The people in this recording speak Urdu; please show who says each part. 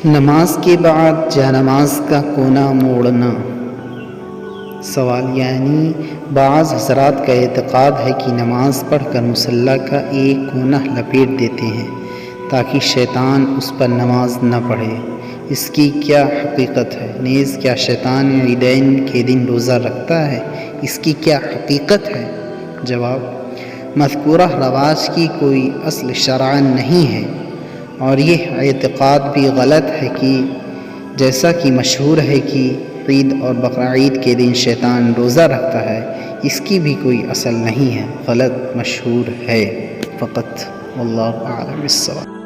Speaker 1: نماز کے بعد جا نماز کا کونا موڑنا۔ سوال یعنی بعض حضرات کا اعتقاد ہے کہ نماز پڑھ کر مصلی کا ایک کونا لپیٹ دیتے ہیں تاکہ شیطان اس پر نماز نہ پڑھے، اس کی کیا حقیقت ہے؟ نیز کیا شیطان عیدین کے دن روزہ رکھتا ہے؟ اس کی کیا حقیقت ہے؟ جواب: مذکورہ رواج کی کوئی اصل شرعاً نہیں ہے، اور یہ اعتقاد بھی غلط ہے کہ جیسا کہ مشہور ہے کہ عید اور بقرعید کے دن شیطان روزہ رکھتا ہے، اس کی بھی کوئی اصل نہیں ہے، غلط مشہور ہے فقط۔ واللہ اعلم بالصواب۔